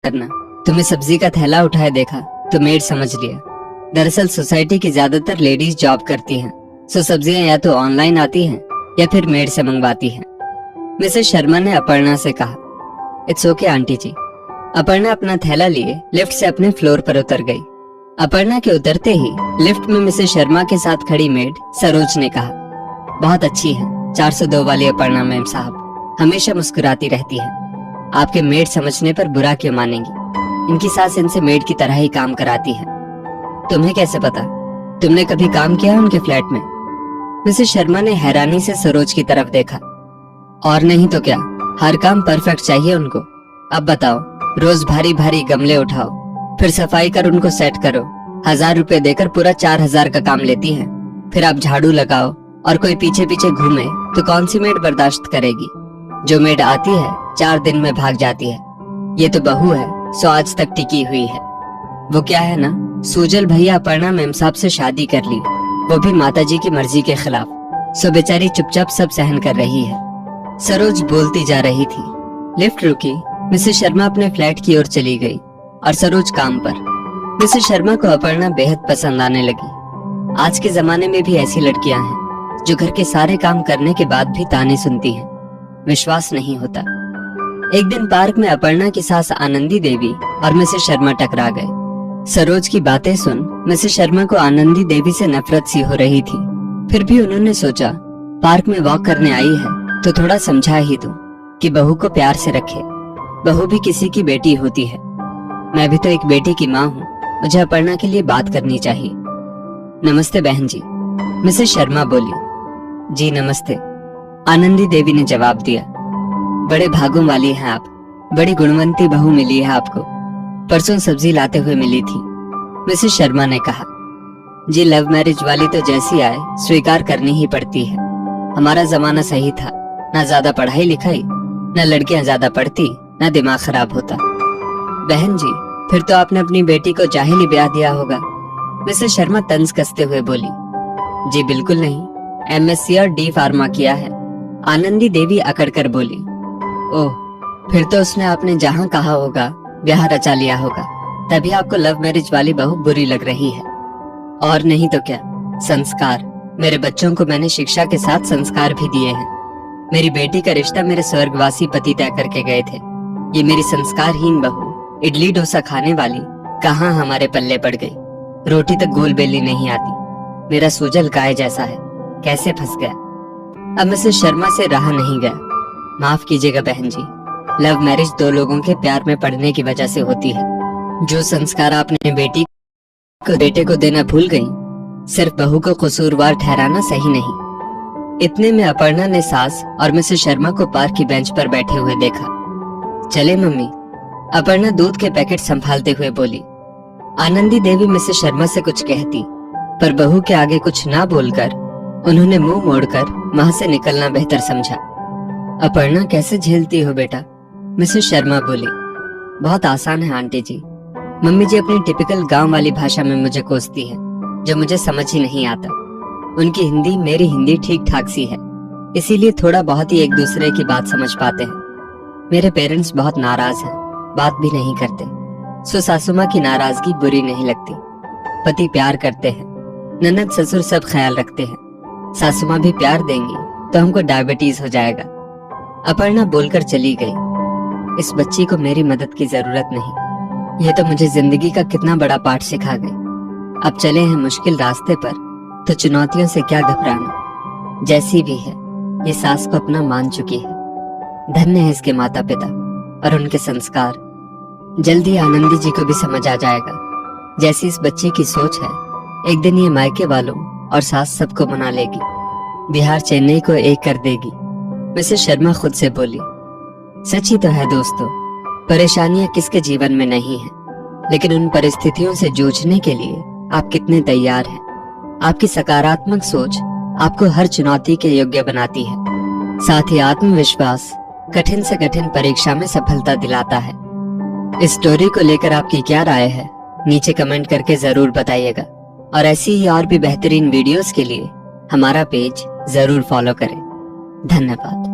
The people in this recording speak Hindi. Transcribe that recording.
करना। तुम्हें सब्जी का थैला उठाए देखा तो मेड समझ लिया। दरअसल सोसाइटी की ज्यादातर लेडीज जॉब करती हैं, सो सब्जियां या तो ऑनलाइन आती हैं या फिर मेड से मंगवाती हैं। मिसेस शर्मा ने अपर्णा से कहा, इट्स ओके आंटी जी। अपर्णा अपना थैला लिए लिफ्ट से अपने फ्लोर पर उतर गई। अपर्णा के उतरते ही लिफ्ट में मिसेस शर्मा के साथ खड़ी मेड सरोज ने कहा, बहुत अच्छी है 402 वाली अपर्णा मैम साहब, हमेशा मुस्कुराती रहती है। आपके मेड समझने पर बुरा क्यों मानेंगी? इनकी सास इनसे मेड की तरह ही काम कराती है। तुम्हें कैसे पता? तुमने कभी काम किया उनके फ्लैट में? मिसेस शर्मा ने हैरानी से सरोज की तरफ देखा। और नहीं तो क्या, हर काम परफेक्ट चाहिए उनको। अब बताओ, रोज भारी भारी गमले उठाओ, फिर सफाई कर उनको सेट करो, 1000 रुपए देकर पूरा 4000 का काम लेती हैं। फिर आप झाड़ू लगाओ और कोई पीछे पीछे घूमे तो कौन सी मेड बर्दाश्त करेगी? जो मेड आती है 4 दिन में भाग जाती है। ये तो बहू है, सो आज तक टिकी हुई है। वो क्या है ना, सूजल भैया अपर्णा मैम साहब से शादी कर ली, वो भी माताजी की मर्जी के खिलाफ, सो बेचारी चुपचाप सब सहन कर रही है। सरोज बोलती जा रही थी। लिफ्ट रुकी, मिसेस शर्मा अपने फ्लैट की ओर चली गई और सरोज काम पर। मिसेस शर्मा को अपर्णा बेहद पसंद आने लगी। आज के जमाने में भी ऐसी लड़कियां हैं जो घर के सारे काम करने के बाद भी ताने सुनती हैं। विश्वास नहीं होता। एक दिन पार्क में अपर्णा की सास आनंदी देवी और मिसेस शर्मा टकरा गए। सरोज की बातें सुन मिसेस शर्मा को आनंदी देवी से नफरत सी हो रही थी। फिर भी उन्होंने सोचा, पार्क में वॉक करने आई है तो थोड़ा समझा ही दूं कि बहू को प्यार से रखे। बहू भी किसी की बेटी होती है। मैं भी तो एक बेटी की माँ हूँ, मुझे अपर्णा के लिए बात करनी चाहिए। नमस्ते बहन जी, मिसेस शर्मा बोली। जी नमस्ते, आनंदी देवी ने जवाब दिया। बड़े भागों वाली हैं आप, बड़ी गुणवंती बहू मिली है आपको। परसों सब्जी लाते हुए मिली थी, मिसेस शर्मा ने कहा। जी लव मैरिज वाली तो जैसी आए स्वीकार करनी ही पड़ती है। हमारा जमाना सही था, ना ज्यादा पढ़ाई लिखाई, ना लड़कियां ज्यादा पढ़ती, ना दिमाग खराब होता। बहन जी, फिर तो आपने अपनी बेटी को जाहिली ब्याह दिया होगा, मिसेस शर्मा तंज कसते हुए बोली। जी बिल्कुल नहीं, MSc और D फार्मा किया है, आनंदी देवी अकड़ कर बोली। ओह, फिर तो उसने आपने जहाँ कहा होगा ब्याह रचा लिया होगा, तभी आपको लव मैरिज वाली बहू बुरी लग रही है। और नहीं तो क्या, संस्कार। मेरे बच्चों को मैंने शिक्षा के साथ संस्कार भी दिए हैं। मेरी बेटी का रिश्ता मेरे स्वर्गवासी पति तय करके गए थे। ये मेरी संस्कारहीन बहू इडली डोसा खाने वाली कहाँ हमारे पल्ले पड़ गई। रोटी तक गोल बेलनी नहीं आती। मेरा सूजल गाय जैसा है, कैसे फंस गया। अब मिसेस शर्मा से रहा नहीं गया। माफ कीजिएगा बहन जी, लव मैरिज 2 लोगों के प्यार में पड़ने की वजह से होती है। जो संस्कार आपने बेटे को देना भूल गई, सिर्फ बहू को कसूरवार ठहराना सही नहीं। इतने में अपर्णा ने सास और मिसेस शर्मा को पार्क की बेंच पर बैठे हुए देखा। चले मम्मी, अपर्णा दूध के पैकेट संभालते हुए बोली। आनंदी देवी मिसेस शर्मा से कुछ कहती, पर बहू के आगे कुछ ना बोलकर उन्होंने मुंह मोड़कर वहां से निकलना बेहतर समझा। अपर्णा कैसे झेलती हो बेटा, मिसेस शर्मा बोली। बहुत आसान है आंटी जी, मम्मी जी अपनी टिपिकल गांव वाली भाषा में मुझे कोसती है, जो मुझे समझ ही नहीं आता। उनकी हिंदी मेरी हिंदी ठीक ठाक सी है, इसीलिए थोड़ा बहुत ही एक दूसरे की बात समझ पाते हैं। मेरे पेरेंट्स बहुत नाराज हैं, बात भी नहीं करते, सो सासू माँ की नाराजगी बुरी नहीं लगती। पति प्यार करते हैं, ननद ससुर सब ख्याल रखते हैं। सासू माँ भी प्यार देंगी तो हमको डायबिटीज हो जाएगा। अपर्णा बोलकर चली गई। इस बच्ची को मेरी मदद की जरूरत नहीं, ये तो मुझे जिंदगी का कितना बड़ा पाठ सिखा गई। अब चले हैं मुश्किल रास्ते पर तो चुनौतियों से क्या घबराना। जैसी भी है, ये सास को अपना मान चुकी है। धन्य है इसके माता पिता और उनके संस्कार। जल्दी आनंदी जी को भी समझ आ जाएगा। जैसी इस बच्ची की सोच है, एक दिन ये मायके वालों और सास सबको मना लेगी, बिहार चेन्नई को एक कर देगी। मिसेस शर्मा खुद से बोली। सच ही तो है दोस्तों, परेशानियां किसके जीवन में नहीं है, लेकिन उन परिस्थितियों से जूझने के लिए आप कितने तैयार हैं। आपकी सकारात्मक सोच आपको हर चुनौती के योग्य बनाती है। साथ ही आत्मविश्वास कठिन से कठिन परीक्षा में सफलता दिलाता है। इस स्टोरी को लेकर आपकी क्या राय है, नीचे कमेंट करके जरूर बताइएगा। और ऐसी ही और भी बेहतरीन वीडियोस के लिए हमारा पेज जरूर फॉलो करें। धन्यवाद।